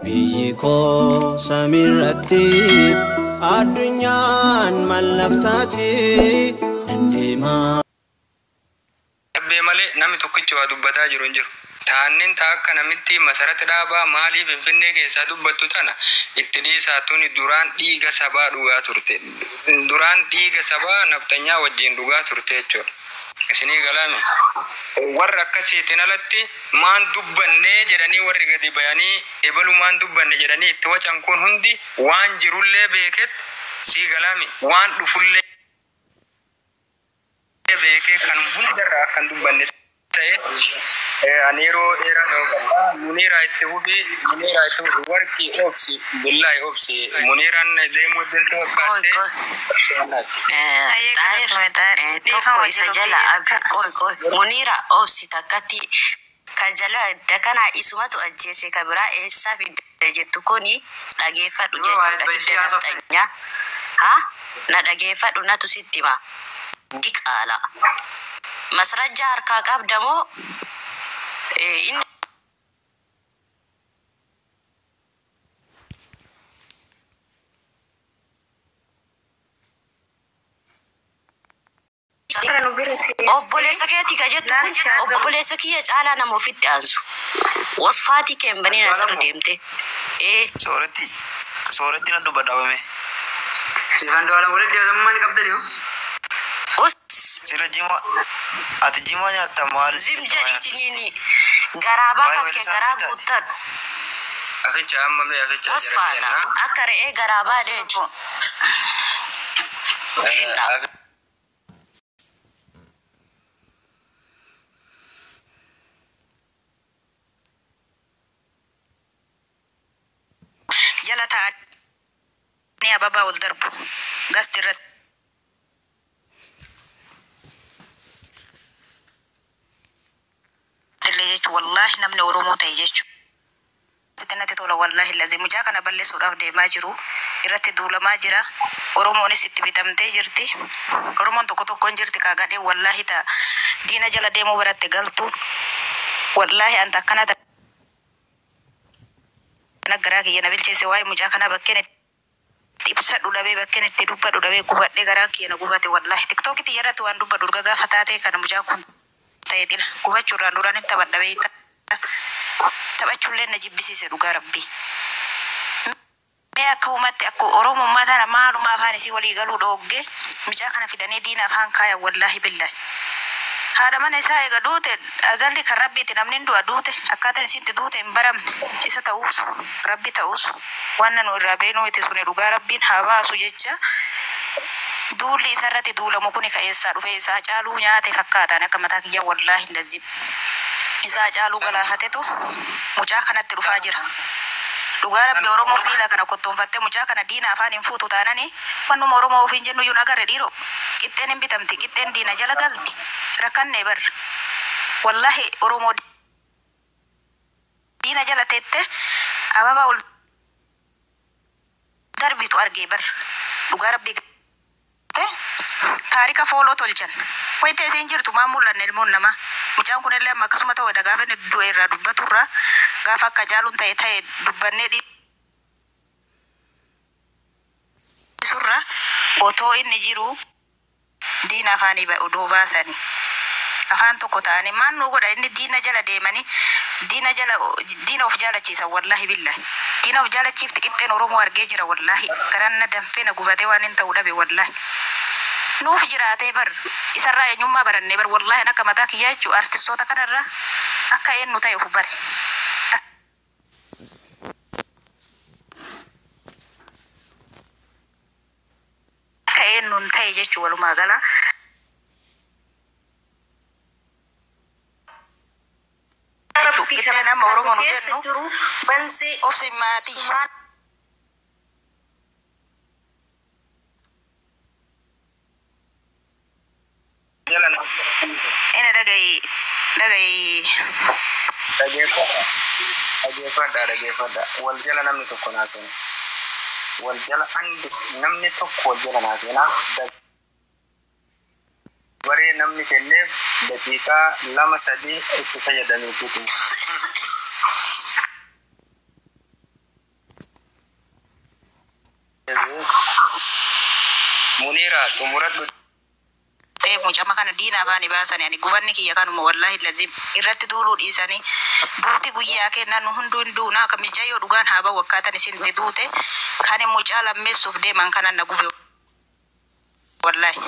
بيكو سميرتي الدنيا ملفتاتي عندما أبي مالي نامي توكيتشو أدوبتا جرونجر تانين تاك نامتي مسارات دابا مالي بفنّي كيسا دوبتو تانا اتدي ساتوني دوران ديغا سبا دوغا تورتي دوران ديغا سبا نبتنيا وجين دوغا تورتي جور sini galame warra akkasiitiin alatti maan dubbanne jedhanii warri gadi bayanii ebalu maan dubbanne jedhanii itti wacan kun hundi waan jirullee beeket si galame waan dhufullee beekee kan hundarra kan dubbanne ta'e anero era munira itti hubi warki opsi billahi opsi muniran demo dento katte tokko isa jala koy munira opsi takati kajala dakana isumatu ajjese kabira essa fidde jettu koni dhageeffadhu jechuudha ha na dhageeffadhu natu sittima diqala masrajja harka qabdamo in obbolesa keeti kajettu obbolesa kiya caala namo fitti ansu wasfaati kembani nasaru demte soorati na dubadawame sifando ala wala dia zaman kaptaniyo sira jima ati jima nyaata maal zimja itinini garaba kakke gara guttad aficha amma me aficha wasfaata akare garaba de shinda jalata ni ababa wal darbu gastirat اللي والله نمن ورمو تيجيش ستنا تطول والله لازم جاك أنا بلش وراف دي ماجرو إرتي دولا ماجرا ورمو نسيت بيتم تيجرتي ورمو تكتو كونجرتي كاغادي والله تا دينا جلا ديمو برات تغلطو والله أنت كانت نغراكي ينبيل جيسي واي مجاكنا بكينت ibsa dudabe bakkene te dubba dudabe kubadde garaki yana gubate wallahi tiktok ti yaratu an dubba durga gafatate kan mujakun tayedina kubachu randuran tabadabe tabachulle najibisi duga rabbi me akumate akko oromo matana malu ma fani si wali galu dogge mujakana fidane dina fan kaya wallahi billahi hada man isa ega dute azalli kan rabbi tinamnin do adute akata sinti dute imbaram isa taus rabbi taus wanna no rabeno ite sune duga rabbin haba sujecha duli sarati dula mukuni ka isa dufe isa chalu nyaate fakkata na kamata kiya wallahi lazim isa chalu gala hateto muja kanatti dufa jira duga rabbi oromo bila kana kotton fatte muja kana dina afani mfutu tanani wanno oromo ofin jennu yuna garre diro kitten bitamti kitten dina jala galti rakanne bar wallahi oromo dina jala tette ababa ul darbi to arge bar duga rabbi tarika folo tolchan wayte senjirtu mamulla nel monnama mujan kunelle makasuma taw daga fene do era dubatura gafa ka jalun tay tay dubanne di surra goto inni jiru dina fani ba odo basani afan to kotani manno goda inni dina jala de mani dina of jala ci sa wallahi billahi dina of jala ci tikitten oromo warge jira wallahi karanna damfena gubate wanin tawdabe wallahi nuuf jiraate bar isarra enyumma baranne bar wallahi naka mata kiyachu artistota kanarra akka ennu tayo fu bar akka ennu tay jechu waluma gala kitana ma oromo no jennu banse ofsi mati ina dagai fada wal jala namni to kona sen wal jala andis namni to ko jala na sena bare namni kenne daqiqa lama sadi itti fayyadani tutu xumuratu mucama kana diina afaan baasanii ani gubanni kiyya kanuma wallahi lazim irratti duuluu dhiisanii duuti guyyaa kennan nu hunduu hinduuna kamijayyoo dhugaan haaba wakkaatan isin duute kan mucaa lammeessuuf deeman kanan na gube wallahi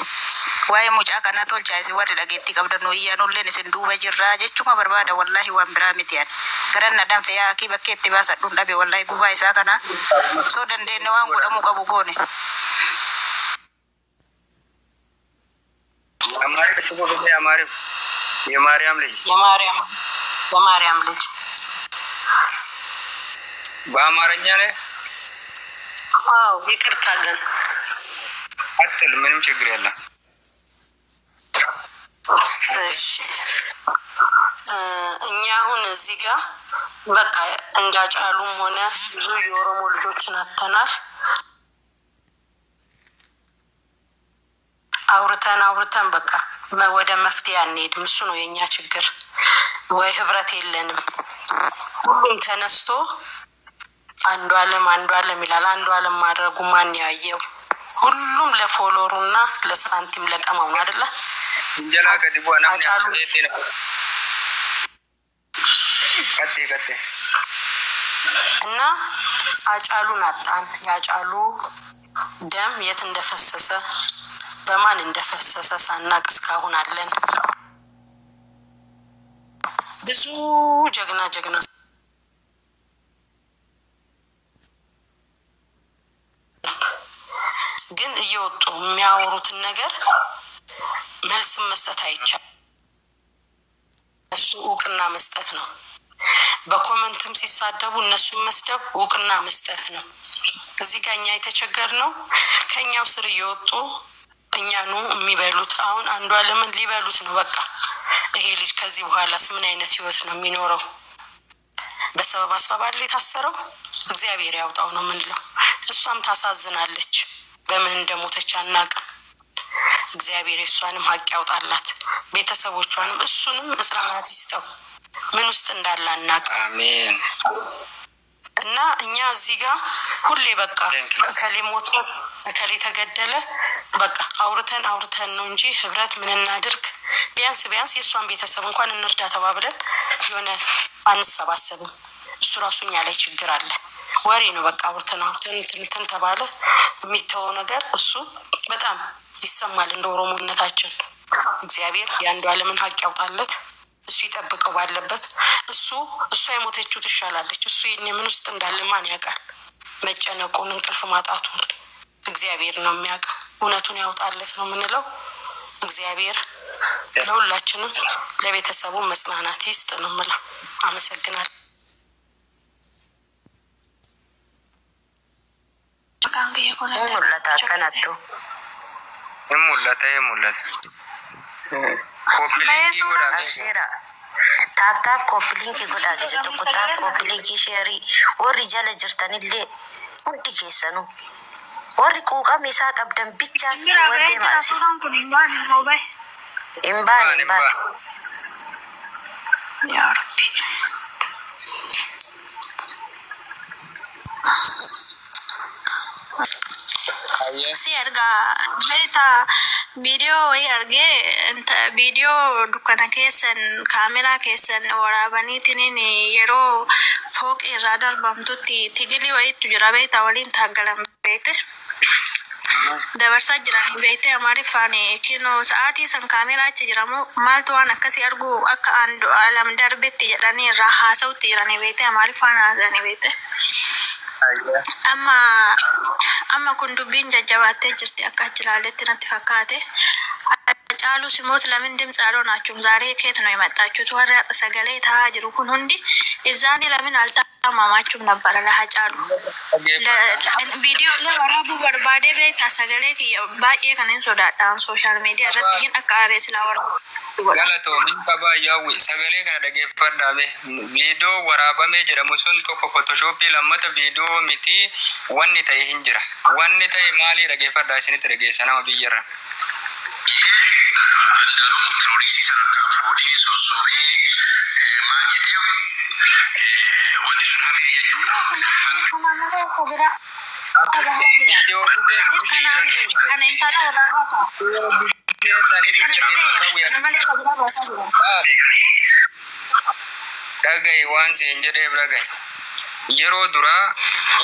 waa'ee mucaa kana tolchaa isin warri dhageetti qabdan nu iyyaanulleen isin duuba jirraa jechuma barbaada wallahi waan biraa miti ani garan na danfe yaa kii bakkeetti baasadhuun dhabe wallahi gubaa isaa kana soo dandeenye waan godhamuu qabu goone हमारे को भी हमारे ये मारियम लिज बा मारኛ ने አው ይቅርታ ግን አትል ምንም ችግር የለም እሺ እኛ አሁን እዚህ ጋር በቃ እንዳጫሉም ሆነ ብዙ የኦሮሞ ልጆችን አተናል አውርተን በቃ ወደ መፍትሄ አንሄድም እሱ ነው የኛ ችግር ወይ ህብረት የለንም ሁሉም ተነስቶ አንዱ ዓለም ይላል አንዱ ዓለም ማድረጉ ማን ያየው ሁሉም ለፎሎሩና ለሳንቲም ለቀማው ነው አይደለ እንጀላ ከዲቦ አና ከቴ እና አጫሉን አጣን ያጫሉ ደም የት እንደፈሰሰ በማን እንደፈሰሰ ሳናቅ እስካሁን አለን ብዙ ጀግና ግን እየወጡ የሚያወሩትን ነገር መልስ መስጠት አይቻልም እሱ እውቅና መስጠት ነው በኮሜንትም ሲሳደቡ እነሱን መስደብ እውቅና መስጠት ነው እዚህ ጋር እኛ የተቸገርነው ከኛው ስር እየወጡ እኛኑ የሚበሉት አሁን አንዱ ዓለምን ሊበሉት ነው በቃ ይሄ ልጅ ከዚህ በኋላስ ምን አይነት ህይወት ነው የሚኖረው በሰበብ አስባብ ላይ ታሰረው እግዚአብሔር ያውጣው ነው ምንለው እሷም ታሳዝናለች በምን እንደሞተች አናውቅም እግዚአብሔር እሷንም ሀቅ ያውጣላት ቤተሰቦቿንም እሱንም መጽናናት ይስጠው ምን ውስጥ እንዳለ አናውቅም አሜን እና እኛ እዚህ ጋር ሁሌ በቃ ከሊሞት ከሊ ተገደለ በቃ አውርተን ነው እንጂ ህብረት ምን እናድርግ ቢያንስ የሷን ቤተሰብ እንኳን እንርዳ ተባብለን የሆነ አንሰባሰብም እሱ ራሱኛ ላይ ችግር አለ ወሬ ነው በቃ አውርተን ተባለ የሚተው ነገር እሱ በጣም ይሰማል እንደ ኦሮሞነታችን እግዚአብሔር ያንዱ ዓለምን ሀቅ ያውጣለት እሱ ይጠብቀው ባለበት እሱ አይሞተችው ትሻላለች እሱ የምን ውስጥ እንዳለ ማን ያውቃል መጨነቁን እንቅልፍ ማጣቱን እግዚአብሔር ነው የሚያውቀው እውነቱን ያውጣለት ነው ምንለው እግዚአብሔር ለሁላችንም ለቤተሰቡ መጽናናት ይስጥ ነው ማለት አመሰግናለሁ ካንገ የኮነ ሙላታ ከናቱ ሙላታ ኮፕሊንግ ወራኔ አሽራ ታፕታፕ ኮፕሊንግ ጎዳ ጊዜ ተቆጣ ኮፕሊንግ ሼሪ ወሪ ጃለ ጅርታንለ ሁዲ ጀሰኑ ወሪ ቆቃ ሜሳ ቀብደን ብቻ ወደ ማሲ ኢምባን ያ ረቢ si erga beta video erge enta video dukana kesan kamera kesan warabani tinini yero fok iradar bamtuti tigili wa itu jira beta walin tagalam bete dabarsa jira bete amari fani kino saati san kamera chijramo malto ana kasi argu akka ando alam darbeti jadani raha sauti rani bete amari fana zani bete amma kun dubbiin jajjabaatee jirti akka jiraaletti natti fakkaate caalu simot lamin dim caalo naachum zaare keet no imaxaachutu warra sagalee taa jiru kun hundi izaani lamin alta maamaachum nabbara laha caalu video le warabu barbaade be ta sagalee ki baay'ee kanin sodaadhaan social media irratti gin akka arees la warra galato min kaba yawi sagale kana dhageeffadhaame video waraabame jedhamu sun tokko photoshop lammata video miti wanni ta'e hinjira wanni ta'e maali dhageeffadhaa isinitti dhageessana biyyarra andalu terroristi sanaka fuudhee sossobee maal jedhee wanni sun hafee jechuudha Video Dagai waan siin jedhee bira gahe. Yeroo duraa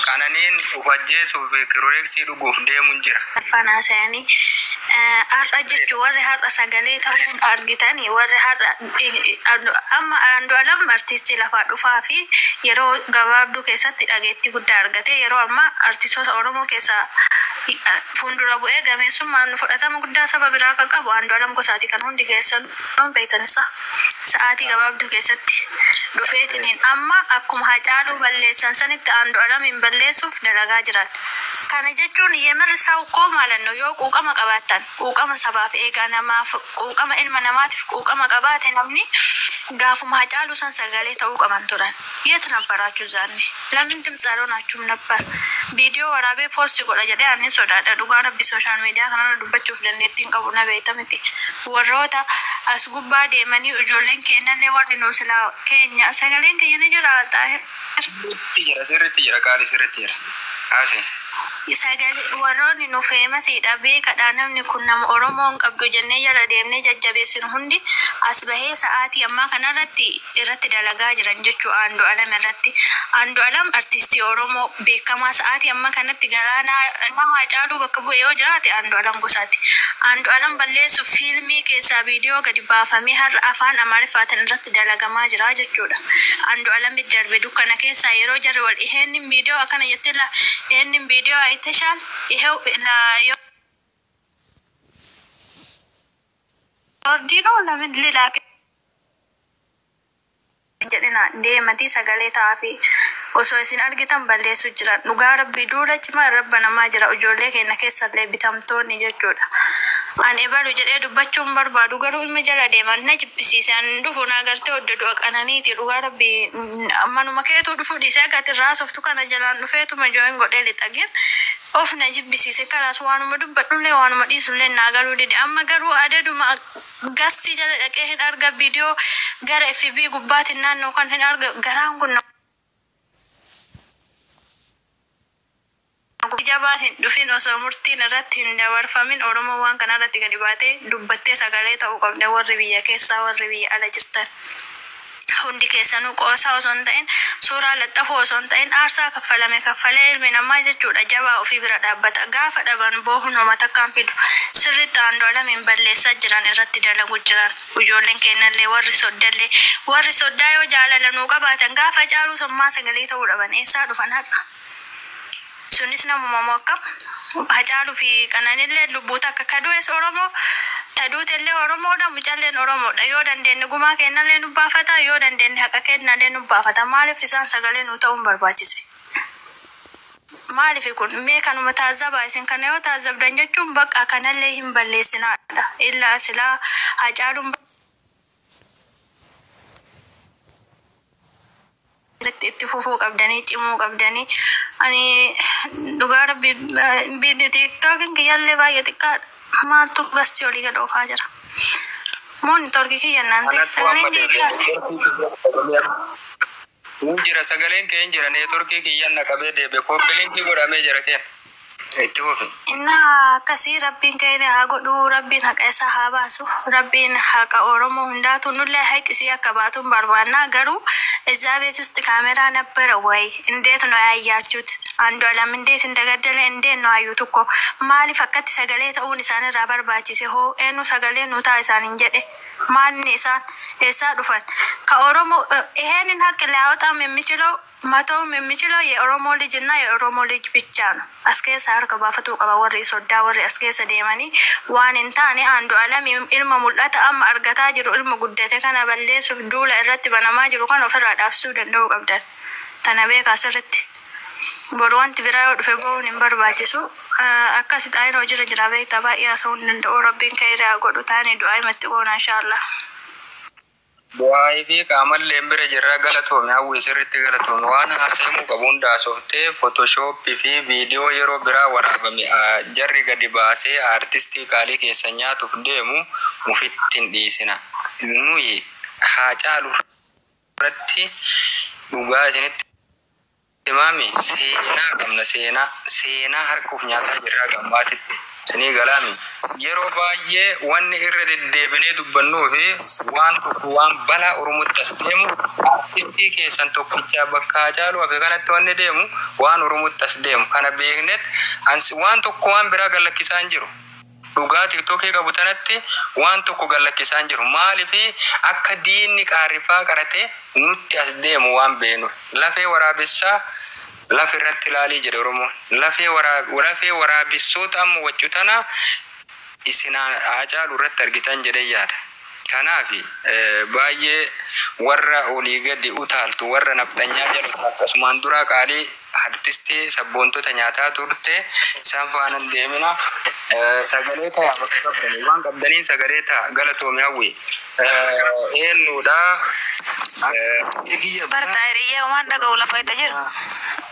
qananiin ufajjeessuuf kiroreeksii dhuguuf deemuun jira. Afaan sayanii har'a jechuun warri har'a sagalee ta'uun argitanii warri har'a amma Andu'aalam artistii lafaa dhufaa fi yeroo gabaabduu keessatti dhageettii guddaa argate yeroo amma artistoota Oromoo keessaa fuuldura bu'ee gameessummaan fudhatama guddaa saba biraa akka qabu Andu'aalam Gosaati kan hundi keessan beektanisa sa'aatii gabaabduu keessatti dhufeetiniin amma akkuma Hacaaluu balleessan sanitti Andu'aalam hin balleessuuf dalagaa jiran. Kana jechuun yemerri saawuqoo maalanno yoo quuqama qabaatan quuqama sabaaf eegaa namaaf quuqama ilma namaatiif quuqama qabaate namni gaafuma Hacaaluu san sagalee ta'uu qaban turan. Yeet nabbaraachuu zaanni lamin dimtsaaloon achum nabbar viidiyoo waraabee poosti godha jedhee ani sodaadha dhugaa rabbi sooshaal miidiyaa kanarra dubbachuuf dandeettiin qabu na beektamiti warroota as gubbaa deemanii ijoolleen keenyallee warri nuu silaa keenya sagaleen keenya ni jira taa'e. Sirriitti jira qaali sirriitti jira. Haase. Sagalee warroonni nu feemasiidha beekadha namni kun nama Oromoon qabdu jennee jala deemnee jajjabeessinu hundi as bahee sa'aatii ammaa kanarratti irratti dalagaa jiran jechuu Andu'aalam irratti. Andu'aalam artistii Oromoo beekamaa sa'aatii ammaa kanatti galaana nama Hacaaluu bakka bu'e yoo jiraate Andu'aalam Gosaati. Andu'aalam balleessuuf fiilmii keessaa viidiyoo gadi baafamee har'a afaan Amaariffaatiin irratti dalagamaa jira jechuudha. Andu'aalam darbe dukkana keessaa yeroo jarri wal dhiheennin viidiyoo akkana jettee la dhiheennin viidiyoo ayitashal ihew la yo ordino lamin lilaa jedhina deematii sagalee ta'aa fi osoo isin argitan balleessu jiran dhugaa rabbii duula cimaa rabba namaa jira ijoollee keenya keessallee bitamtoonni jechuudha. Ani balu jedhee dubbachuun barbaadu garuu ilmi jala deeman na jibbisiisan dhufu na agartee odda du'a qananiiti dhugaa rabbii manuma keetuu dhufu dhiisee gatirraa softu kana jalaan dhufeetuma jooyin godhee lixageen of na jibbisiise kalaas waanuma dubbadhullee waanuma dhiisullee naa galuu dide amma garuu adaduma gastii jala dhaqee hin arga viidiyoo gara FB gubbaatiin naannoo kan hin arga garaan kun jabaan hin dhufin osoo murtiin irratti hin dabarfamin Oromoo waan kanarratti gadi baatee dubbattee sagalee ta'uu qabda warri biyya keessaa warri biyya ala jirtan. Hundi keessanuu qoosaa osoo hin ta'in suuraa laxxafuu osoo hin ta'in aarsaa kaffalee ilmi namaa jechuudha jabaa ofii bira dhaabbata gaafa dhaban boohun hooma takkaan fidu sirriitti Andu'aalamiin balleessaa jiran irratti dalagu jiran ijoolleen kennallee warri soddaa yoo jaalala nuu qabaatan gaafa Hacaaluu sommaa sagalee ta'uu dhaban eessaa dhufan har'a. Sunis namuma akkam Hacaaluu fi Qananiillee lubbuuta akka kadu'es Oromoo taduutellee Oromoodha mucalleen Oromoodha yoo dandeenye gumaa kennallee nu baafata yoo dandeenye haqa kennallee nu baafata maaliif isaan sagalee nu ta'uun barbaachise. Maaliif kun mee kanuma taazabaa isin kana yoo taazabdan jechuun bakka kanallee hin balleessinaadha illaa silaa Hacaaluun itti fufuu qabdanii cimuu qabdanii ani dhugaa rabbi viidiyoo tiktookiin kiyyaallee baay'ee xiqqaadha maaltu gastii olii gad oofaa jira moonni torkii kiyyan naante sagaleen jira sagaleen kee jira nee torkii kiyyan naqabee deebe koppilinkii godhamee jira keen itti fufi. Inna akkasii rabbiin keenya haa godhu rabbiin haqa isaa haa baasu rabbiin haqa Oromoo hundaatu nullee haqisii akka baatuun barbaannaa garuu እዛ ቤት ውስጥ ካሜራ ነበረ ወይ እንዴት ነው ያያችሁት? Andu'aalam እንዴት እንደገደለ እንዴት ነው አዩት እኮ ማሊ ፈከት ሰገሌ ተውን ኢሳን ራበርባቺ ሲሆ ኤኑ ሰገሌ ኑታ ኢሳን እንጀደ ማን ኢሳን ኤሳ ዱፈን ከኦሮሞ ይሄንን ሀቅ ሊያወጣም የሚችለው መተውም የሚችለው የኦሮሞ ልጅና የኦሮሞ ልጅ ብቻ ነው። አስከሳ አርከ ባፈቱ ቀባ ወሬ ሶዳ ወሬ አስከሳ ደማኒ ዋን እንታኔ Andu'aalam ilma mul'ata amma argataa jiru ilma guddate kana balleessuuf duula irratti banamaa jiru kan ofirraa dhaabsuu danda'u qabdan. Tana beekaa sirriitti. Boru wanti biraa yoo dhufe bo'uun hin barbaachisu akkasi xaayiroo jira beektaa baay'ee haasa'uu hin danda'u rabbiin ka'eeraa godhu taane du'aa himatti goona inshaallah. Du'aa fi qaamallee bira jirra galatoome hawwi sirriitti galatoome waan haasa'amuu qabu hundaa softee footooshooppii fi viidiyoo yeroo biraa waraabame jarri gadi baasee aartistii qaalii keessa nyaatuuf deemu mufitti hin dhiisina. Nuyi Hacaaluu irratti dhugaa isinitti Imami seenaa harkuuf nyaataa jirraa gammaatti sinii galaami yeroo baay'ee wanni irra deddeebinee dubbannuu fi waan balaa Oromootti as deemu artistii keessan tokkicha bakka Hacaaluu hafe kanatti wanni deemu waan Oromootti as deemu kana beeknet waan tokko waan biraa gallakkisaan jiru. Dhugaa TikTokii qabu tanatti waan tokko gallakkisaan jiru maaliif akka diinni qaarrifaa qarate nutti as deemu waan beenu lafee waraabessaa lafee irratti ilaalii jedhe Oromoon lafee waraabessoota amma wachutana isinaan Hacaaluu irratti argitan jedhee yaada. Kanaafi baay'ee warra olii gadi utaaltu warra naftanyaa jedhu akkasumaan dura qaalii artistii sabboontota nyaataa turte isaan faana deemina sagalee ta'a bakka qabdanii waan qabdaniin sagalee ta'a galatoomii hawwi eenyuudha bartaayiriyyaa waan dhaga'u lafa itti jiru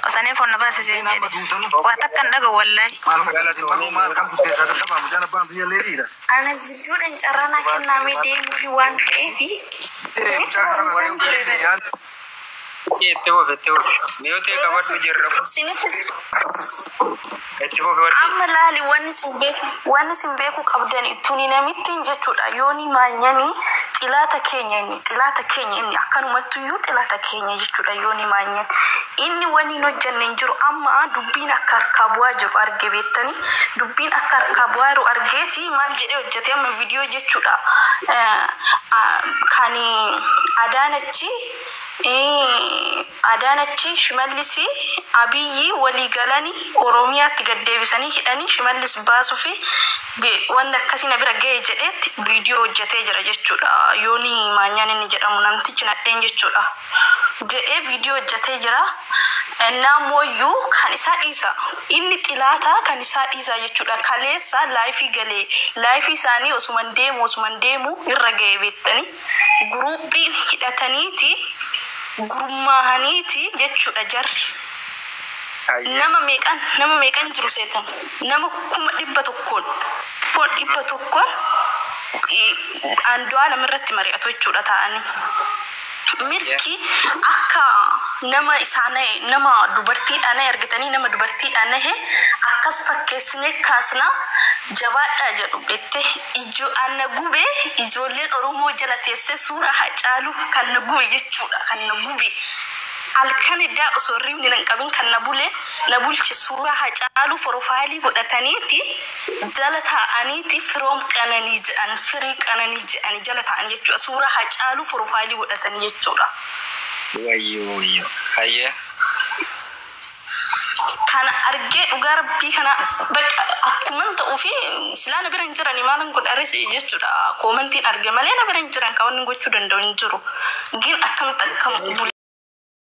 osanii foon baasisee jedhe waa takkan dhaga'u wallahi ana jidduudhaan carraanaa kennamee deemuu fi waan ta'eefi itti mi'ootee qabadhu jirra. Amma laali wanni sin beeku qabdan ittuuni namittiin jechuudha yooni maanyanii xilaata keenya inni akkanumattuyyuu xilaata keenya jechuudha yooni maanyan inni wanni hin hojjanne hin jiru amma dubbiin akka harkaa bu'aa jiru arge beettanii dubbiin akka harkaa bu'aa jiru argeeti maal jedhee hojjete amma viidiyoo jechuudha kan Adaanachi Shimallis Abiyyi walii galanii Oromiyaatti gaddeebisanii hidhanii Shimallis baasuu fi waan akkasii bira ga'e jedheetti viidiyoo hojjetee jira jechuudha yooni maanyaan inni jedhamu namtichi nadheen jechuudha jedhee viidiyoo hojjetee jira namooyyuu kan isaa dhiisa inni xilaataa kan isaa dhiisa jechuudha kaleessa laayifii galee laayifii isaanii osuman deemu irra ga'e beettanii guruuppii hidhataniiti gurmaahaniiti jechuudha jarri nama meeqan jiru seetan nama 100,000 Andu'aalam irratti mari'atu jechuudha ta'anii mirki akka nama isaanii nama dubartiidhaan argitanii nama dubartiidhaan akkas fakkeessinee kaasna jabaadhaa jedhu beektee ana gube ijoolleen Oromoo jala teessee suuraa Hacaaluu kan na gube jechuudha kan na gube alkan iddaa osoo rimni nan qabin kan na bulche suuraa Hacaaluu profaayilii godhataniiti jala ta'aniiti firoom qananii jedhan firii qananii jedhan jala ta'an jechuudha suuraa Hacaaluu profaayilii godhatanii jechuudha. Wayyo hayya kana argee dhugaa rabbii kana akkuma ta'uu fi silaa na bira hin jirani maalan godhares jechuudha koomentiin arge malee na bira hin jiran kawanni gochuu danda'u hin jiru gin akkamitti akkam